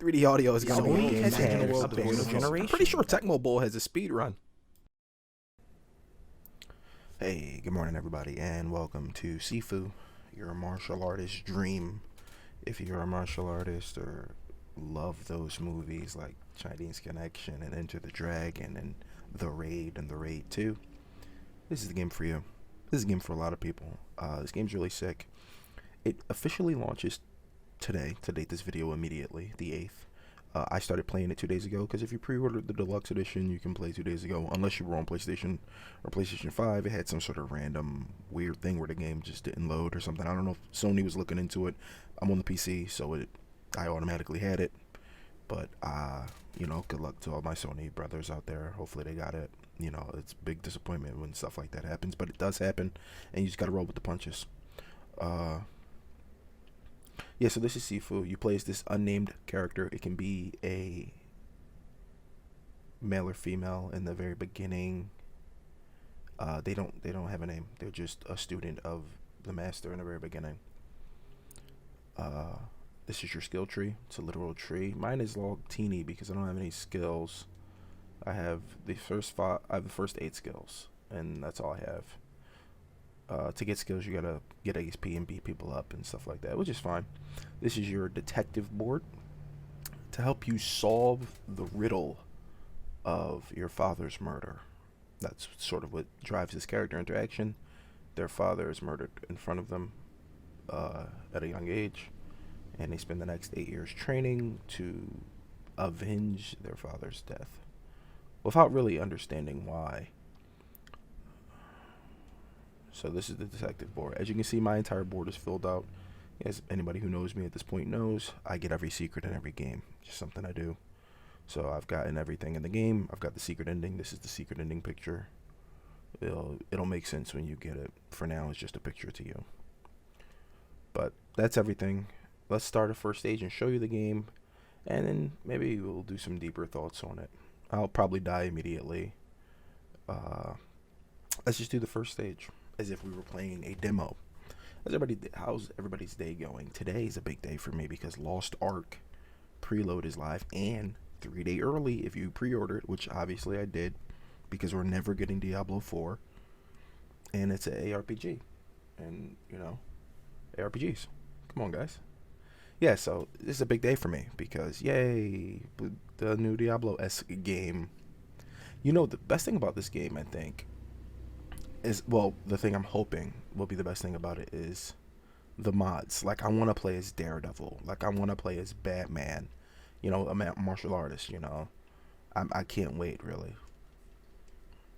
3D audio is gonna be Sony a game has changer in the entered world the of video new games. I'm pretty generation. sure Tecmo Bowl has a speed run. Hey, good morning everybody, and welcome to Sifu, your martial artist dream. If you're a martial artist or love those movies like Chinese Connection and Enter the Dragon and The Raid and The Raid 2, this is the game for you. This is a game for a lot of people. This game's really sick. It officially launches today, to date this video immediately, the 8th. I started playing it 2 days ago, because if you pre-ordered the deluxe edition, you can play 2 days ago, unless you were on PlayStation or PlayStation 5. It had some sort of random weird thing where the game just didn't load or something. I don't know if Sony was looking into it. I'm on the PC, so I automatically had it. But, good luck to all my Sony brothers out there. Hopefully they got it. It's a big disappointment when stuff like that happens, but it does happen, and you just gotta roll with the punches. Yeah, so this is Sifu. You play as this unnamed character. It can be a male or female in the very beginning. They don't have a name. They're just a student of the master in the very beginning. This is your skill tree. It's a literal tree. Mine is log teeny because I don't have any skills. I have the first 8 skills, and that's all I have. To get skills, you gotta get XP and beat people up and stuff like that, which is fine. This is your detective board to help you solve the riddle of your father's murder. That's sort of what drives this character interaction. Their father is murdered in front of them at a young age, and they spend the next 8 years training to avenge their father's death without really understanding why. So this is the detective board. As you can see, my entire board is filled out. As anybody who knows me at this point knows, I get every secret in every game. Just something I do. So I've gotten everything in the game. I've got the secret ending. This is the secret ending picture. It'll make sense when you get it. For now, it's just a picture to you. But that's everything. Let's start a first stage and show you the game, and then maybe we'll do some deeper thoughts on it. I'll probably die immediately. Let's just do the first stage as if we were playing a demo. How's everybody's day going? Today is a big day for me because Lost Ark preload is live, and 3 day early if you pre-ordered, which obviously I did because we're never getting Diablo 4, and it's an ARPG, and ARPGs. Come on, guys. Yeah, so this is a big day for me because yay, the new Diablo-esque game. The best thing about this game, I think, the thing I'm hoping will be the best thing about it is the mods. Like, I want to play as Daredevil. Like, I want to play as Batman. A martial artist, I can't wait, really.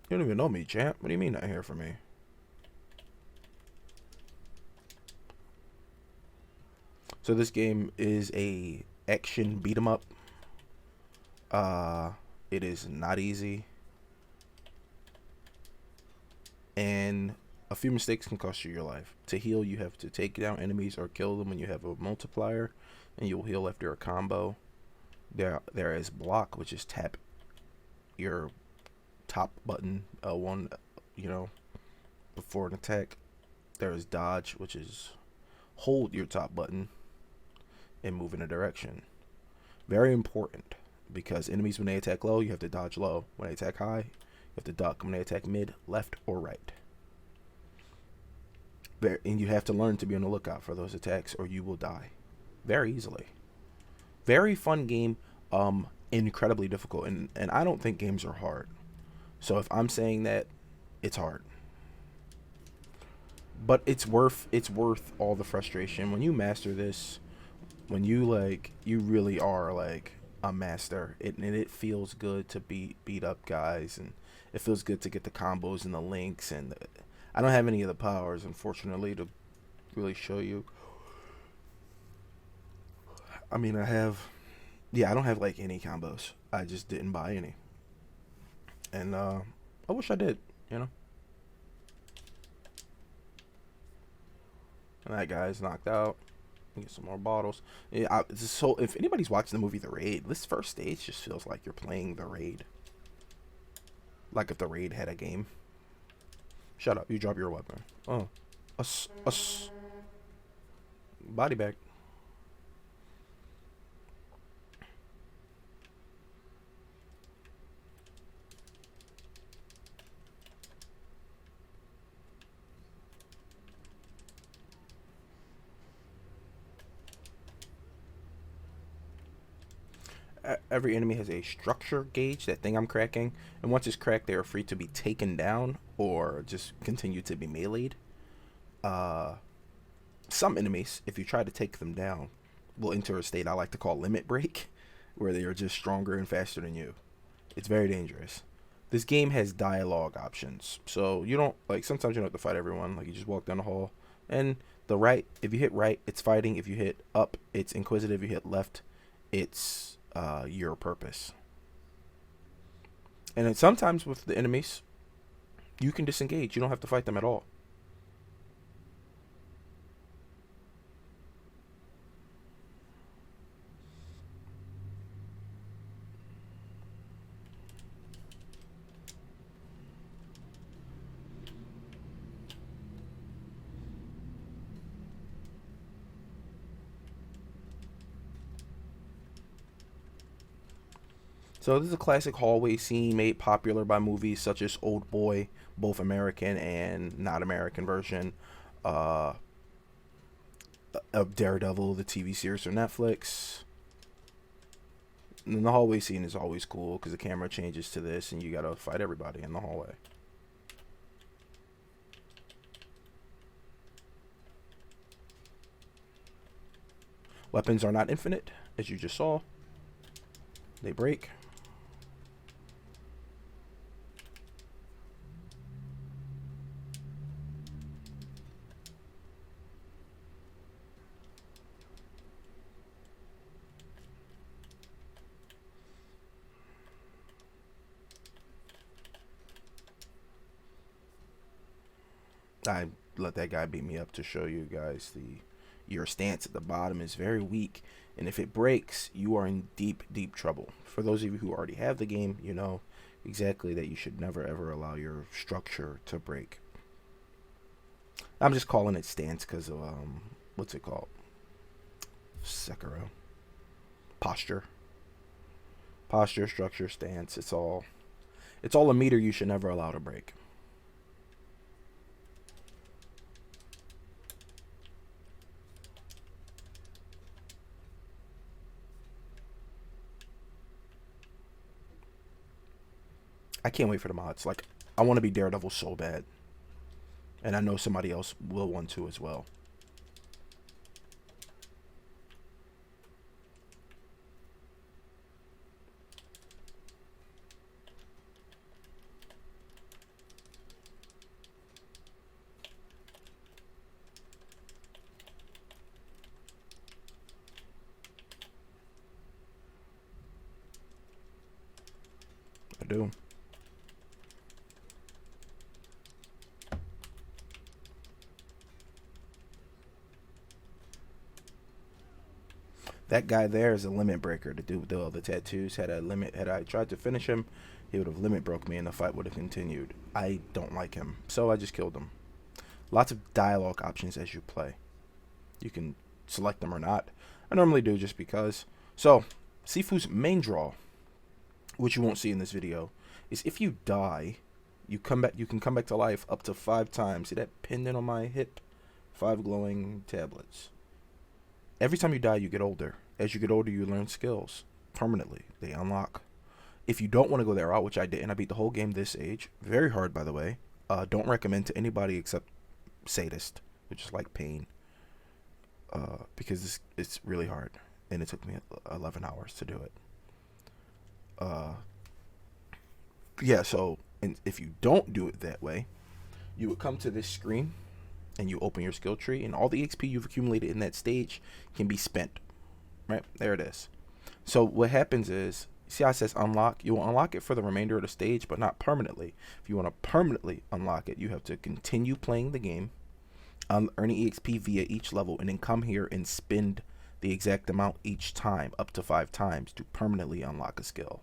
You don't even know me, champ. What do you mean not here for me? So this game is a action beat 'em up. It is not easy. And a few mistakes can cost you your life. To heal, you have to take down enemies or kill them when you have a multiplier, and you'll heal after a combo. There is block, which is tap your top button, before an attack. There is dodge, which is hold your top button and move in a direction. Very important, because enemies, when they attack low, you have to dodge low. When they attack high, you have to duck. When they attack mid, left, or right. And you have to learn to be on the lookout for those attacks, or you will die very easily. Very fun game, incredibly difficult, and I don't think games are hard. So if I'm saying that, it's hard. But it's worth all the frustration when you master this. When you really are like a master, and it feels good to beat up guys, and it feels good to get the combos and the links, and I don't have any of the powers, unfortunately, to really show you. I mean, I don't have like any combos. I just didn't buy any, and I wish I did, And that guy's knocked out. Get some more bottles. Yeah, so if anybody's watching the movie The Raid, this first stage just feels like you're playing The Raid. Like if The Raid had a game. Shut up, you drop your weapon. Oh. Body bag. every enemy has a structure gauge, that thing I'm cracking, and once it's cracked, they are free to be taken down or just continue to be meleeed. Uh, some enemies, if you try to take them down, will enter a state I like to call limit break, where they are just stronger and faster than you. It's very dangerous. This game has dialogue options, so you don't like. Sometimes you don't have to fight everyone. Like you just walk down the hall, and the right. If you hit right, it's fighting. If you hit up, it's inquisitive. If you hit left, it's your purpose. And then sometimes with the enemies, you can disengage. You don't have to fight them at all. So this is a classic hallway scene made popular by movies such as Old Boy, both American and not American version, uh, of Daredevil, the TV series from Netflix. And the hallway scene is always cool because the camera changes to this, and you gotta fight everybody in the hallway. Weapons are not infinite, as you just saw. They break. I let that guy beat me up to show you guys your stance at the bottom is very weak, and if it breaks, you are in deep trouble. For those of you who already have the game, you know exactly that you should never ever allow your structure to break. I'm just calling it stance because of what's it called? Sekiro. Posture. Posture, structure, stance. It's all a meter you should never allow to break. I can't wait for the mods. Like, I want to be Daredevil so bad. And I know somebody else will want to as well. I do. That guy there is a limit breaker. The dude with all the tattoos had a limit. Had I tried to finish him, he would have limit broke me and the fight would have continued. I don't like him, so I just killed him. Lots of dialogue options as you play. You can select them or not. I normally do just because. So, Sifu's main draw, which you won't see in this video, is if you die, you come back. You can come back to life up to 5 times. See that pendant on my hip? 5 glowing tablets. Every time you die, you get older. As you get older, you learn skills permanently. They unlock. If you don't want to go that route, which I did, and I beat the whole game this age, very hard by the way. Don't recommend to anybody except sadist, which is like pain, because it's really hard, and it took me 11 hours to do it. Yeah, so and if you don't do it that way, you would come to this screen and you open your skill tree, and all the XP you've accumulated in that stage can be spent. Right there it is. So what happens is, see how it says unlock? You will unlock it for the remainder of the stage, but not permanently. If you want to permanently unlock it, you have to continue playing the game, earning EXP via each level, and then come here and spend the exact amount each time, up to 5 times, to permanently unlock a skill.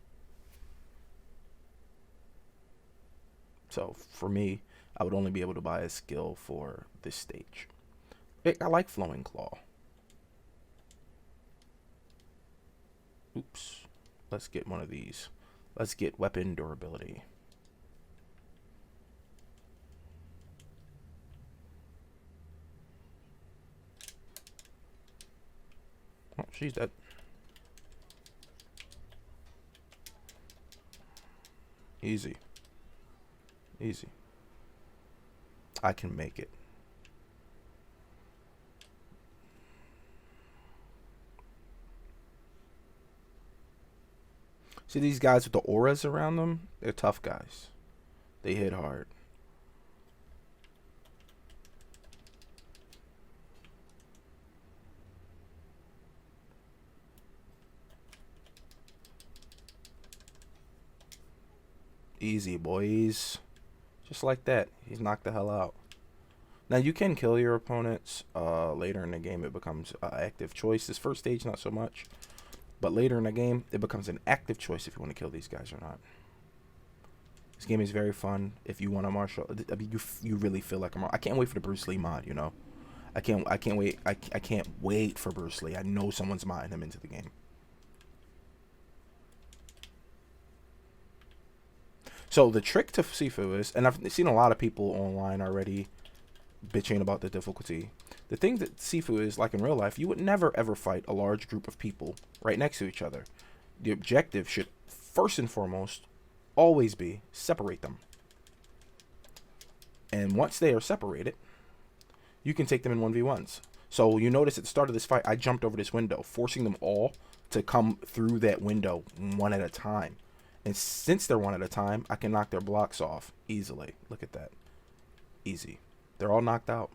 So for me, I would only be able to buy a skill for this stage. I like Flowing Claw. Oops. Let's get one of these. Let's get weapon durability. Oh, she's dead. Easy. Easy. I can make it. See these guys with the auras around them? They're tough guys. They hit hard. Easy, boys. Just like that. He's knocked the hell out. Now, you can kill your opponents. Later in the game, it becomes an active choice. This first stage, not so much. But later in the game, it becomes an active choice if you want to kill these guys or not. This game is very fun. If you want a martial, I mean, you really feel like a martial. I can't wait for the Bruce Lee mod. You know, I can't wait. I can't wait for Bruce Lee. I know someone's modding him into the game. So the trick to Sifu is, and I've seen a lot of people online already bitching about the difficulty. The thing that Sifu is, like in real life, you would never ever fight a large group of people right next to each other. The objective should first and foremost always be separate them. And once they are separated, you can take them in 1v1s. So you notice at the start of this fight, I jumped over this window, forcing them all to come through that window one at a time. And since they're one at a time, I can knock their blocks off easily. Look at that. Easy. They're all knocked out.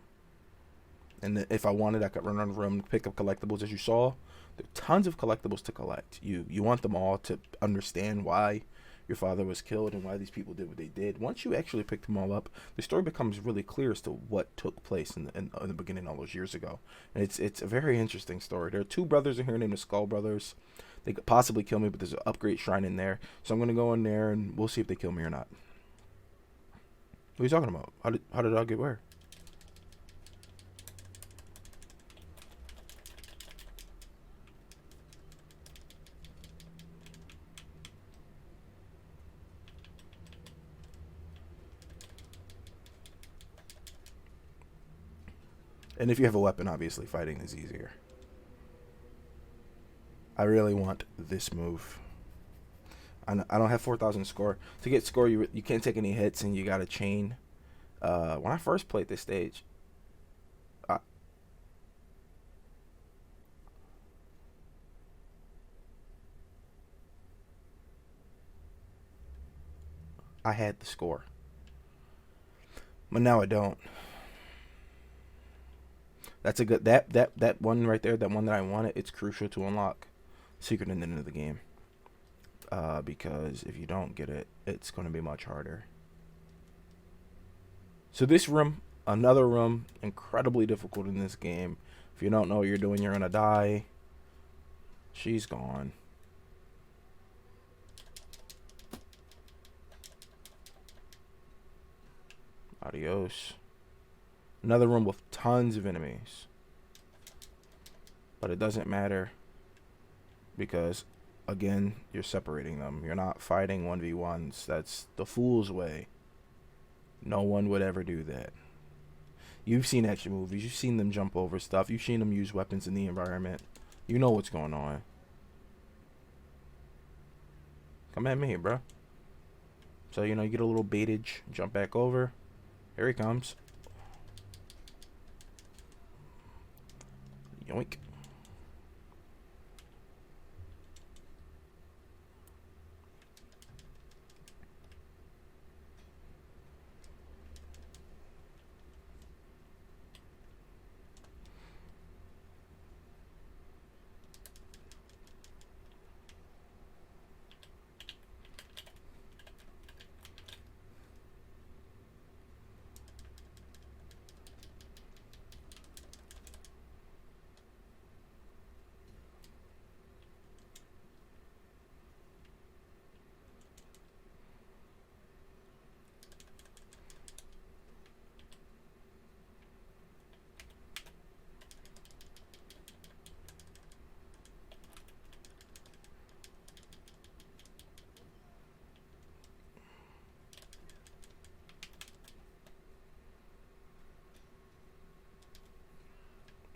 And if I wanted, I could run around the room, pick up collectibles. As you saw, there are tons of collectibles to collect. You want them all to understand why your father was killed and why these people did what they did. Once you actually pick them all up, the story becomes really clear as to what took place in the beginning all those years ago. And it's a very interesting story. There are two brothers in here named the Skull Brothers. They could possibly kill me, but there's an upgrade shrine in there. So I'm going to go in there, and we'll see if they kill me or not. What are you talking about? How did I get where? And if you have a weapon, obviously fighting is easier. I really want this move. I don't have 4,000 score. To get score, you can't take any hits, and you got to chain. When I first played this stage, I had the score, but now I don't. That's a good that one right there, that one that I wanted. It's crucial to unlock secret in the end of the game. Because if you don't get it, it's going to be much harder. So this room, another room, incredibly difficult in this game. If you don't know what you're doing, you're going to die. She's gone. Adios. Another room with tons of enemies. But it doesn't matter. Because, again, you're separating them. You're not fighting 1v1s. That's the fool's way. No one would ever do that. You've seen action movies. You've seen them jump over stuff. You've seen them use weapons in the environment. You know what's going on. Come at me, bro. So, you know, you get a little baitage. Jump back over. Here he comes. Yoink.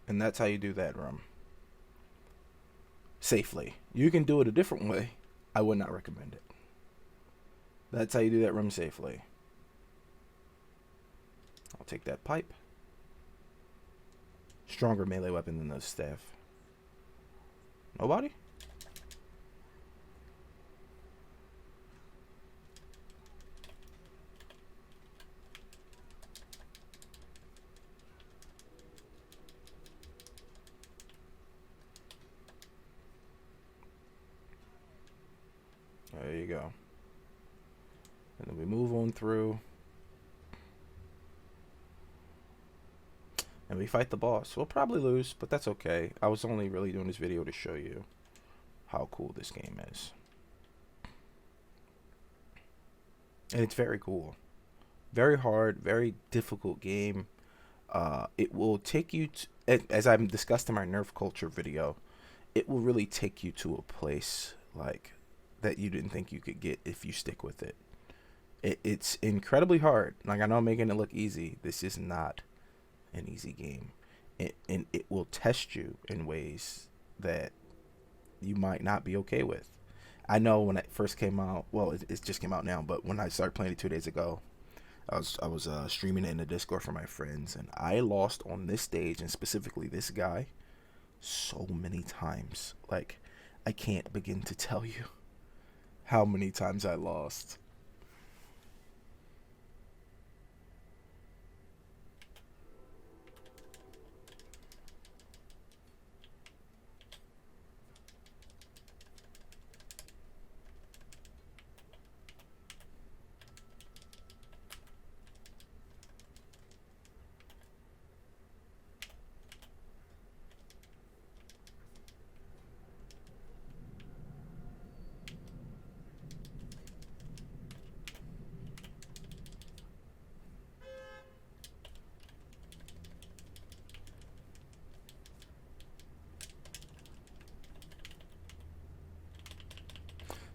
And that's how you do that room. Safely. You can do it a different way. I would not recommend it. That's how you do that room safely. I'll take that pipe. Stronger melee weapon than those staff. Nobody? There you go. And then we move on through. And we fight the boss. We'll probably lose, but that's okay. I was only really doing this video to show you how cool this game is. And it's very cool. Very hard, very difficult game. It will take you, as I've discussed in my Nerf culture video, it will really take you to a place like that you didn't think you could get if you stick with it. It's incredibly hard. Like, I know I'm making it look easy. This is not an easy game. And it will test you in ways that you might not be okay with. I know when it first came out, well, it just came out now, but when I started playing it 2 days ago, I was streaming it in the Discord for my friends, and I lost on this stage, and specifically this guy, so many times. Like, I can't begin to tell you how many times I lost.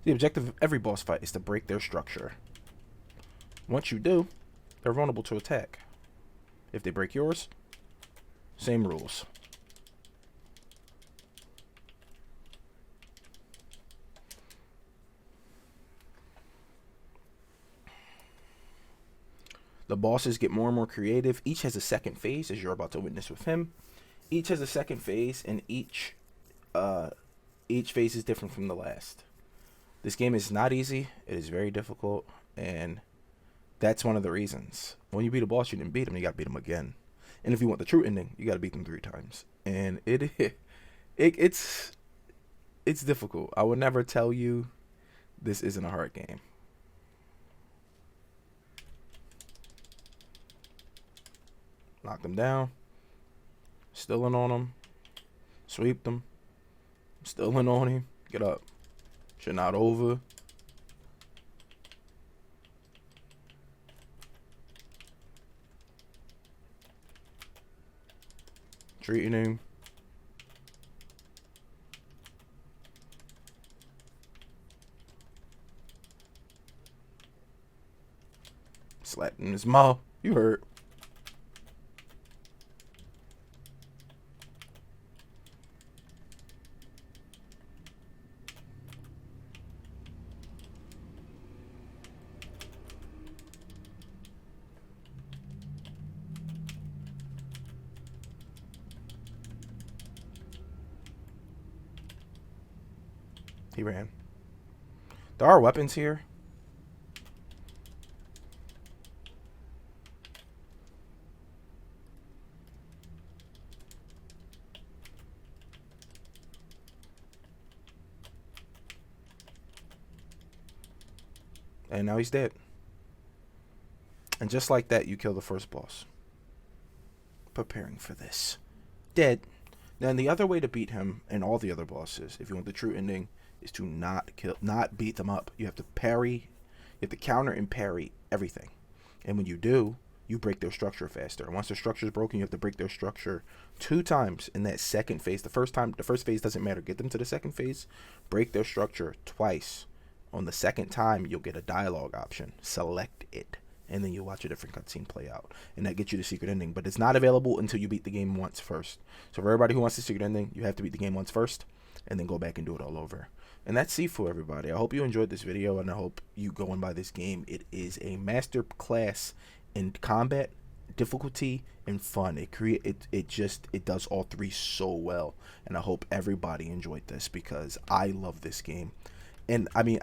The objective of every boss fight is to break their structure. Once you do, they're vulnerable to attack. If they break yours, same rules. The bosses get more and more creative. Each has a second phase, as you're about to witness with him. Each has a second phase, and each phase is different from the last. This game is not easy. It is very difficult, and that's one of the reasons. When you beat a boss, you didn't beat him, you gotta beat him again. And if you want the true ending, you gotta beat them 3 times. And it's difficult. I would never tell you this isn't a hard game. Knock them down. Still in on them. Sweep them. Still in on him. Get up. Shit not over. Treating him. Slapped in his mouth. You hurt. He ran. There are weapons here. And now he's dead. And just like that, you kill the first boss. Preparing for this. Dead. Then the other way to beat him and all the other bosses, if you want the true ending, is to not beat them up. You have to parry, you have to counter and parry everything. And when you do, you break their structure faster. And once their structure is broken, you have to break their structure 2 times in that second phase. The first phase doesn't matter. Get them to the second phase, break their structure twice. On the second time, you'll get a dialogue option. Select it. and then you watch a different cutscene play out, and that gets you the secret ending. But it's not available until you beat the game once first. So for everybody who wants the secret ending, you have to beat the game once first, and then go back and do it all over. And that's Sifu, everybody. I hope you enjoyed this video, and I hope you go and buy this game. It is a master class in combat, difficulty, and fun. It does all three so well, and I hope everybody enjoyed this because I love this game. And I mean,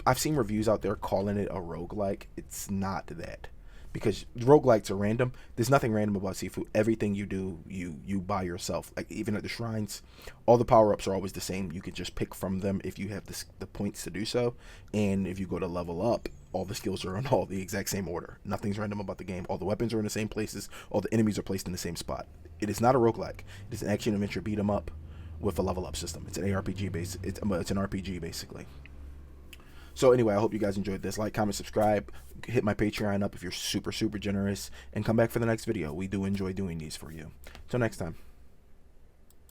I've seen reviews out there calling it a roguelike. It's not that, because roguelikes are random. There's nothing random about Sifu. Everything you do, you buy yourself. Like even at the shrines, all the power-ups are always the same. You can just pick from them if you have the points to do so. And if you go to level up, all the skills are in all the exact same order. Nothing's random about the game. All the weapons are in the same places. All the enemies are placed in the same spot. It is not a roguelike. It is an action adventure beat 'em up with a level up system. It's an ARPG base. It's an RPG basically. So anyway, I hope you guys enjoyed this. Like, comment, subscribe, hit my Patreon up if you're super generous, and come back for the next video. We do enjoy doing these for you. Till next time.